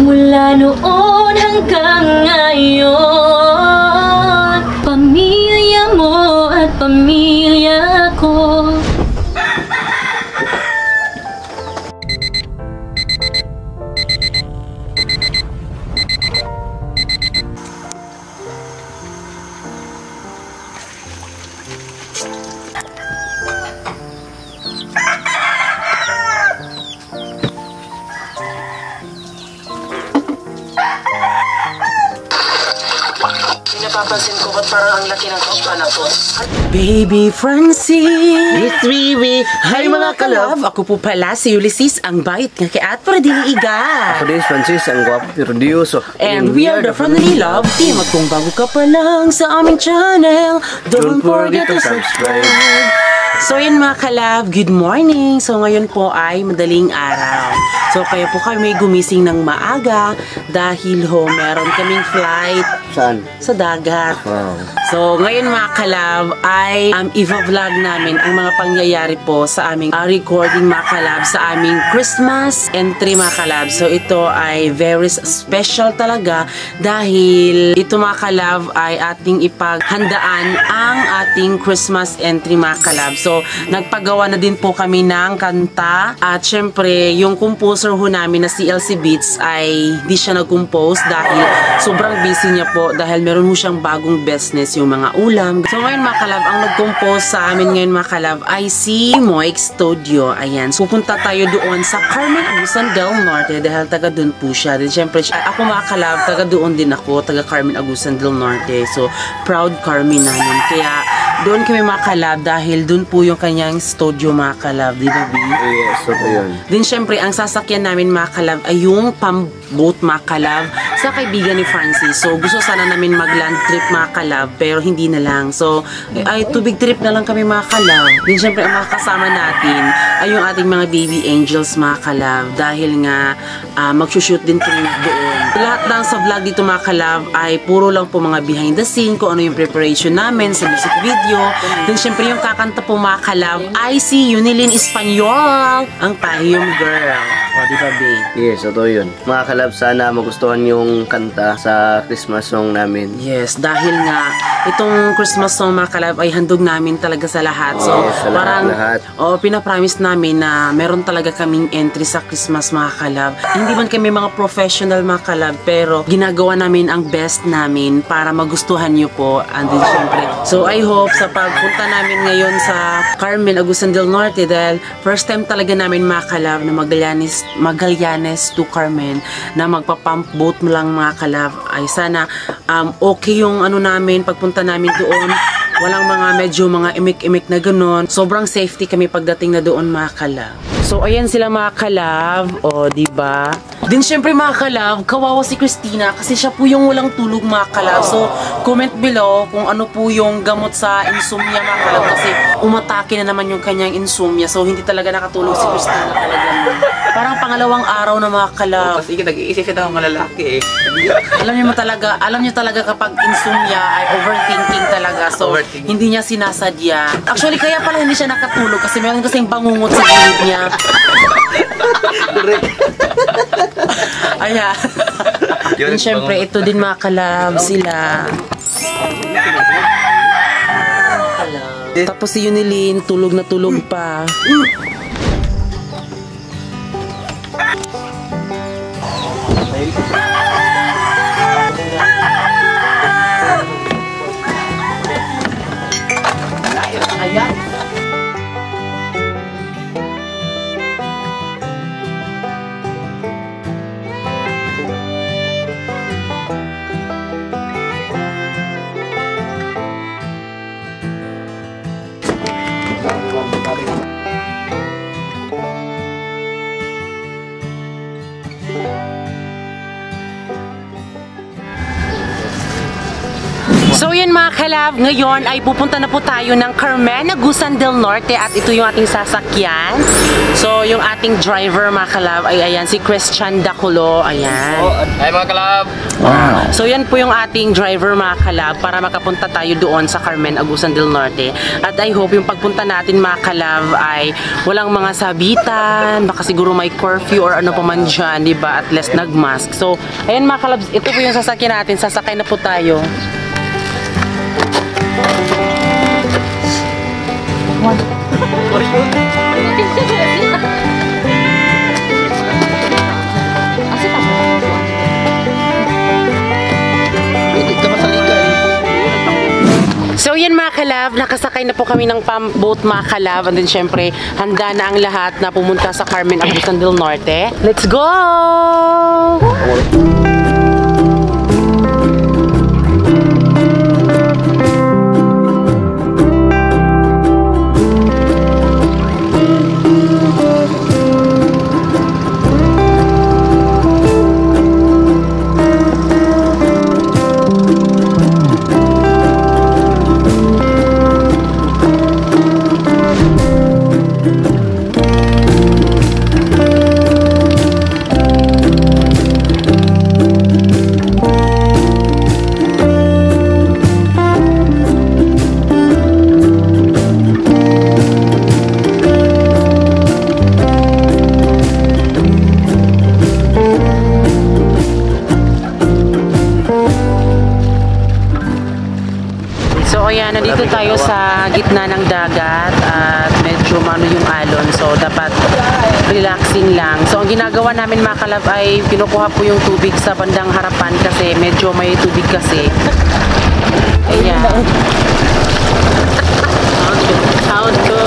Mula noon hanggang ngayon, pamilya mo at pamilya ko. Napapansin ko ba't parang ang laki ng anak ko? Baby Francie! Miss Wiwi! Hi mga kalab! Ako po pala si Ulysses, ang bait nga kay at para diniiga. Ako din si Francis, ang gwapo pero diyoso. And we are the Family Love Team. At kung bago ka pa lang sa aming channel, don't forget to subscribe. So yun mga kalab, good morning! So ngayon po ay madaling araw. So kaya po kami gumising ng maaga dahil meron kaming flight. Saan? Sa dagat. Wow. So ngayon mga kalab ay i-vlog namin ang mga pangyayari po sa aming recording mga kalab sa aming Christmas entry mga kalab. So ito ay very special talaga dahil ito mga kalab ay ating ipaghandaan ang ating Christmas entry mga kalab. So nagpagawa na din po kami ng kanta at syempre yung composer ho namin na si LC Beats ay di siya nag-compose dahil sobrang busy niya po dahil meron ho siyang bagong business yung mga ulam. So ngayon mga kalab, ang nag-compose sa amin ngayon mga kalab ay si Moik Studio. Ayan, so pupunta tayo doon sa Carmen Agusan del Norte dahil taga doon po siya. Then syempre ako mga kalab, taga doon din ako, taga Carmen Agusan del Norte. So proud Carmen namin. Kaya doon kami mga kalab dahil doon po yung kanyang studio mga kalab, di ba B? Yes, so yun. Then syempre ang sasakyan namin mga kalab ay yung pamboat mga kalab sa kaibigan ni Francis. So gusto sana namin mag-land trip mga kalab pero hindi na lang. So ay tubig trip na lang kami mga kalab. Then syempre ang mga kasama natin ay yung ating mga baby angels mga kalab dahil nga magsushoot din kami doon. Lahat ng sa vlog dito mga kalab ay puro lang po mga behind the scene kung ano yung preparation namin sa music video. Then syempre yung kakanta po mga kalab ay si Yunilin Espanyol, ang Pahiyong Girl. O di ba babe? Yes, ito yun. Mga kalab, sana magustuhan yung kanta sa Christmas song namin. Yes, dahil nga itong Christmas song mga kalab ay handog namin talaga sa lahat. So yes, sa parang lahat. Pinapromise namin na meron talaga kaming entry sa Christmas mga kalab. Hindi man kami mga professional mga kalab pero ginagawa namin ang best namin para magustuhan nyo po. And then syempre, so I hope sa pagpunta namin ngayon sa Carmen Agusan del Norte dahil first time talaga namin mga kalab na Magallanes to Carmen na magpa-pump boat mo lang mga kalab ay sana okay yung ano namin pagpunta namin doon. Walang mga medyo mga imik-imik na gano'n. Sobrang safety kami pagdating na doon mga kalab. So ayan sila mga kalab, o diba? Din syempre mga kalab, kawawa si Christina kasi siya po yung walang tulog mga kalab. So comment below kung ano po yung gamot sa insomnia mga kalab kasi umatake na naman yung kanyang insomnia. So hindi talaga nakatulog si Christina talaga. Parang pangalawang araw na mga kalab. Kasi nag-iisip siya ng mga lalaki eh. Alam niyo talaga kapag insomnia ay overthinking talaga. So hindi niya sinasadya. Actually kaya pala hindi siya nakatulog kasi meron kasing bangungot sa gilid niya. Ayan. And syempre ito din mga kalab sila. Tapos si Yunilin tulog na tulog pa. Ayan. So yun mga kalab, ngayon ay pupunta na po tayo ng Carmen, Agusan del Norte at ito yung ating sasakyan. So yung ating driver mga kalab ay ayan, si Christian Daculo, ayan. Ay mga kalab! So yan po yung ating driver mga kalab para makapunta tayo doon sa Carmen, Agusan del Norte. At I hope yung pagpunta natin mga kalab ay walang mga sabitan, baka siguro may curfew or ano pa man dyan, diba? At least nagmask. So ayan mga kalab, ito po yung sasakyan natin, sasakay na po tayo. So yan mga kalab, nakasakay na po kami ng pump boat mga kalab, and then syempre handa na ang lahat na pumunta sa Carmen, Agusan del Norte. Let's go! So ayan, nandito tayo sa gitna ng dagat at medyo mano yung alon, so dapat relaxing lang. So ang ginagawa namin mga kalab ay kinukuha po yung tubig sa bandang harapan kasi medyo may tubig kasi. Ayan. How to?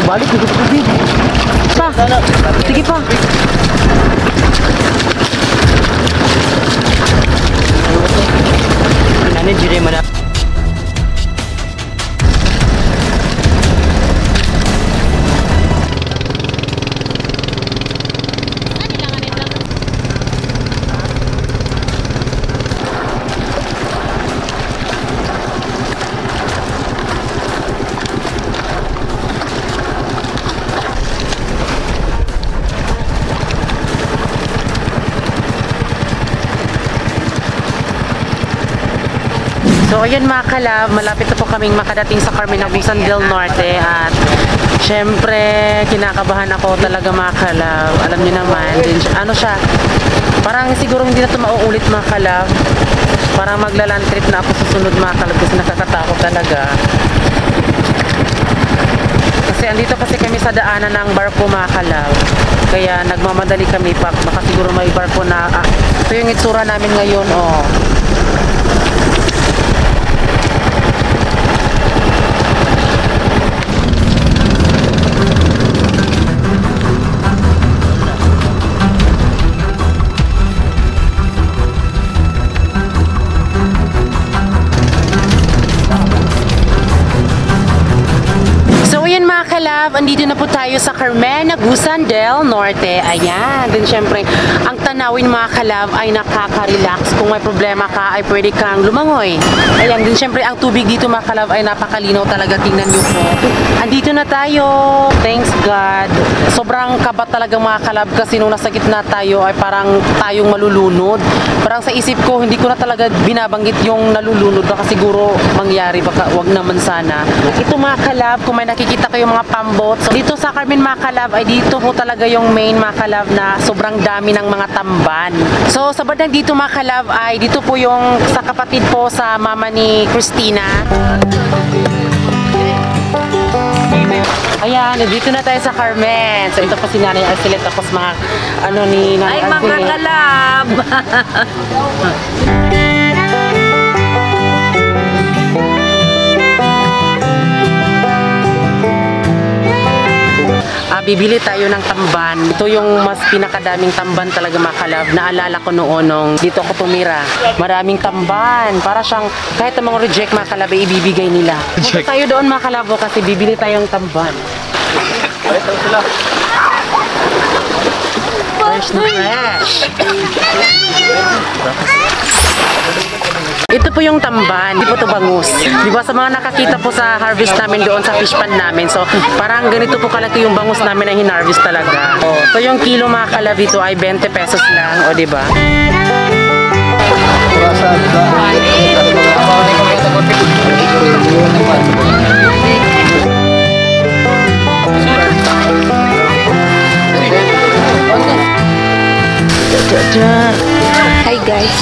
Balik dito sa tubig. Pa, sige pa. Ano jure mo na? So ayan mga kalab, malapit na po kaming makadating sa Carmen, Agusan del Norte at syempre kinakabahan ako talaga mga kalab. Alam niyo naman, din, ano siya, parang siguro hindi na ito mauulit mga kalab. Parang maglaland trip na ako sa sunod mga kalab kasi nakakatakot talaga. Kasi andito kasi kami sa daanan ng barko mga kalab. Kaya nagmamadali kami pa, baka siguro may barko na, ito yung itsura namin ngayon, oh. Kalab, andito na po tayo sa Carmen, Agusan del Norte. Ayan, din syempre ang tanawin mga kalab ay nakaka-relax. Kung may problema ka ay pwede kang lumangoy. Ayan, din syempre ang tubig dito mga kalab ay napakalinaw talaga, tingnan nyo po. Andito na tayo, thanks God. Sobrang kaba talaga mga kalab kasi nung nasa gitna tayo ay parang tayong malulunod. Parang sa isip ko hindi ko na talaga binabanggit yung nalulunod, baka siguro mangyari, baka wag naman sana. Ito mga kalab, kung may nakikita kayo mga pambot. So, dito sa Carmen mga kalab ay dito po talaga yung main mga kalab na sobrang dami ng mga tamban. So sa bandang dito mga kalab ay dito po yung sa kapatid po sa mama ni Christina. Ayan, dito na tayo sa Carmen. So ito po si Nanay Arcelet, tapos mga ano ni Nanay Arcelet. Ay mga kalab! Bibili tayo ng tamban. Ito yung mas pinakadaming tamban talaga mga kalab. Naalala ko noon nung dito ako tumira. Maraming tamban. Para siyang kahit ang mga reject mga kalab ay ibibigay nila. Punta tayo doon mga kalabo kasi bibili tayong tamban. Fresh na fresh. Ito po yung tamban, hindi po ito bangus. Di ba sa mga nakakita po sa harvest namin doon sa fish pan namin. So parang ganito po kalaki yung bangus namin na hinarvest talaga. So yung kilo mga kalab dito ay 20 pesos lang. O di ba? Hi guys.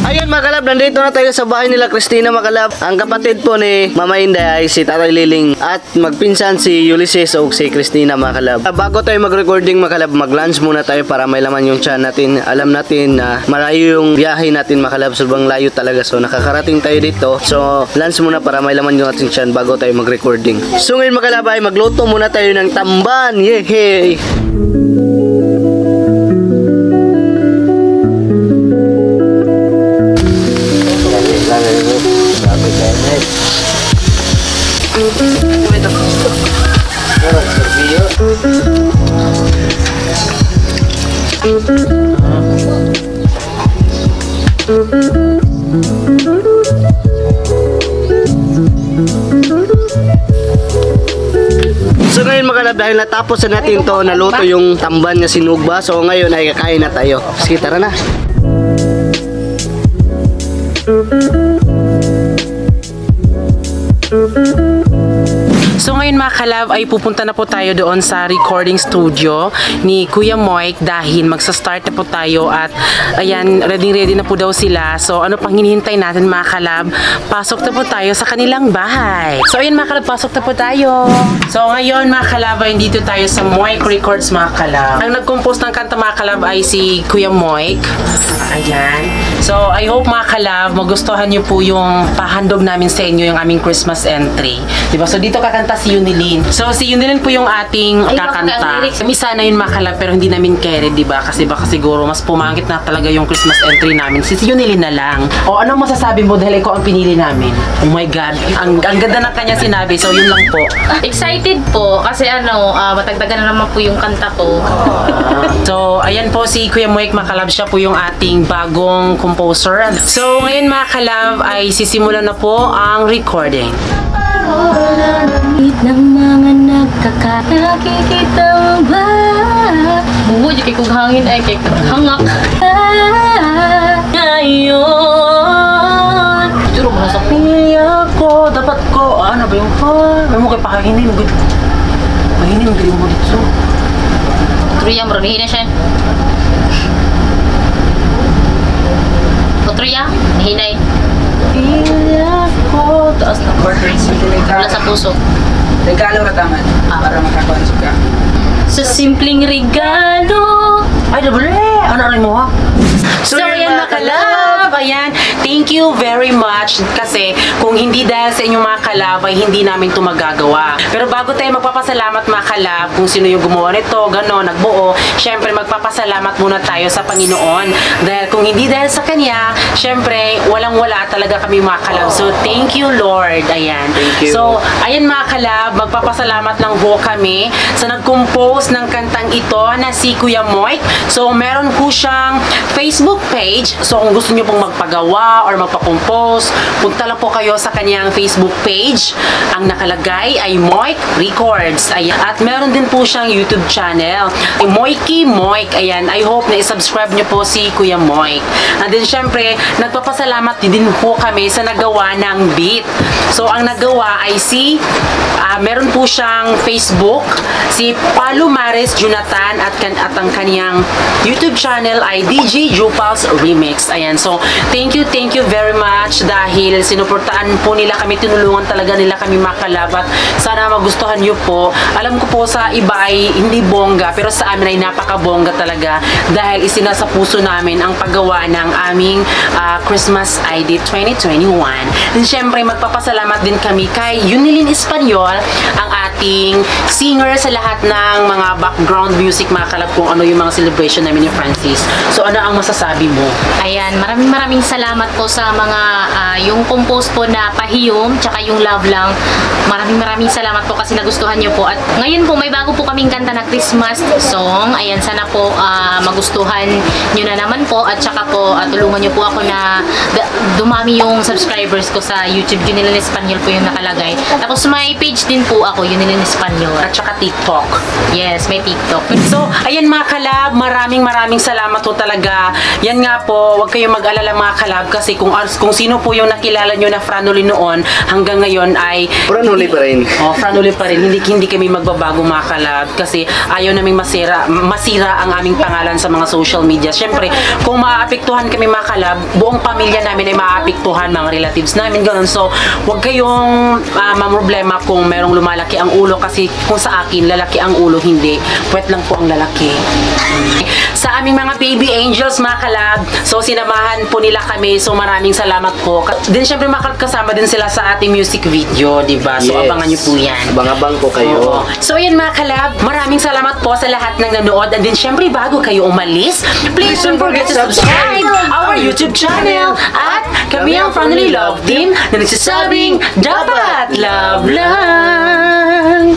Ayun mga kalab, nandito na tayo sa bahay nila Christina mga kalab. Ang kapatid po ni Mama Inday ay si Tatay Liling at magpinsan si Ulysses o si Christina mga kalab. Bago tayo mag-recording mga kalab, mag-lunch muna tayo para may laman yung tiyan natin. Alam natin na malayo yung biyahe natin mga kalab, sobrang layo talaga. So nakakarating tayo dito. So lunch muna para may laman yung ating tiyan bago tayo mag-recording. So ngayon mga kalab ay magluto muna tayo ng tamban. Yehey! So ngayon mga kalab, dahil natapos na natin to, naluto yung tamban na sinugba. So ngayon ay kakain na tayo. Sige, tara na. So ngayon mga kalab ay pupunta na po tayo doon sa recording studio ni Kuya Moik dahil magsa-start na po tayo at ayan, ready na po daw sila. So ano pang hinihintay natin mga kalab? Pasok na po tayo sa kanilang bahay. So ayan mga kalab, pasok na po tayo. So ngayon mga kalab ay dito tayo sa Moik Records mga kalab. Ang nag-compose ng kanta mga kalab ay si Kuya Moik. Ayan. So I hope mga kalab magustuhan niyo po yung pahandog namin sa inyo yung aming Christmas entry. Diba? So dito kakanta si Yunilin. So si Yunilin po yung ating kakanta. Kami sana yun makalab pero hindi namin carry, diba? Kasi baka siguro mas pumangit na talaga yung Christmas entry namin. Si Yunilin na lang. O anong masasabi mo dahil ikaw ang pinili namin? Oh my God. Ang ganda ng kanya sinabi. So yun lang po. Excited po kasi matagdagan na naman po yung kanta ko. So ayan po si Kuya Moik Makalab, siya po yung ating bagong composer. So ngayon mga kalab ay sisimulan na po ang recording. Ng mga nakikita mo ba? Buwo, di kong hangin ay kay hangak. Ngayon Juro mo na sa Piliya ko, dapat ko, ano ba yung pa? May mo kayo pakahinin, mahinin mo mo dito. Truya, maramihin na siya. Truya, nahinay. Piliya ko, taas na chords. Wala sa puso. Regalo na taman. Para makakonsok ka. Sa simpleng regalo. Ay, double ano rin mo ha? So ayan mga kalab, ayan, thank you very much kasi kung hindi dahil sa inyong mga kalab ay hindi namin ito magagawa. Pero bago tayo magpapasalamat mga kalab kung sino yung gumawa nito, gano'n, nagbuo, syempre magpapasalamat muna tayo sa Panginoon. Dahil kung hindi dahil sa Kanya, syempre walang-wala talaga kami mga kalab. So thank you Lord, ayan. Thank you. So ayan mga kalab, magpapasalamat lang po kami sa nag-compose ng kantang ito na si Kuya Moik. So meron po siyang Facebook page. So kung gusto niyo pong magpagawa or magpa-compose, punta lang po kayo sa kanyang Facebook page. Ang nakalagay ay Moik Records. Ayan. At meron din po siyang YouTube channel, Moiky Moik. Ayan. I hope na i-subscribe niyo po si Kuya Moik. And then syempre, nagpapasalamat din po kami sa nagawa ng beat. So ang nagawa ay meron po siyang Facebook, si Palomares Jonathan at ang kaniyang YouTube channel ay DJ Jupals Remix. Ayan. So, Thank you very much dahil sinuportaan po nila kami, tinulungan talaga nila kami mga kalab, at sana magustuhan nyo po. Alam ko po sa iba ay hindi bongga, pero sa amin ay napakabongga talaga dahil isinasa puso namin ang paggawa ng aming Christmas ID 2021. And syempre magpapasalamat din kami kay Yunilin Espanyol, ang ating singer sa lahat ng mga background music mga kalab, kung ano yung mga celebration namin ni Francis. So ano ang masasabi mo? Ayan, maraming salamat po sa mga yung compose po na Pahiyom tsaka yung Love Lang. Maraming salamat po kasi nagustuhan niyo po. At ngayon po may bago po kaming kanta na Christmas song. Ayan, sana po magustuhan niyo na naman po, at tsaka po tulungan niyo po ako na dumami yung subscribers ko sa YouTube. Yunilin Espanyol po yung nakalagay. Tapos may page din po ako, Yunilin Espanyol. At saka TikTok. Yes, may TikTok. So, ayan mga kalab, maraming salamat po talaga. Yan nga po, huwag kayong mag-alala mga kalab, kasi kung sino po yung nakilala nyo na Franoli noon, hanggang ngayon ay Franoli pa rin. Oh, Franoli pa rin. Hindi kami magbabago mga kalab, kasi ayaw naming masira ang aming pangalan sa mga social media. Siyempre, kung maaapektuhan kami mga kalab, buong pamilya namin ay maaapektuhan, mga relatives namin, ganun. So, huwag kayong mamroblema kung merong lumalaki ang ulo, kasi kung sa akin, lalaki ang ulo, hindi. Puwet lang po ang lalaki. Sa aming mga baby angels mga kalab, so sinamahan po nila kami, so maraming salamat po. Din syempre makakasama din sila sa ating music video, diba? So Yes. abangan nyo po yan. Abang-abang po kayo. Oo. So yan mga kalab, maraming salamat po sa lahat ng nanood. And din syempre bago kayo umalis, please don't forget to subscribe our YouTube channel. At kami ang Family Love Team na nagsasabing dapat love lang.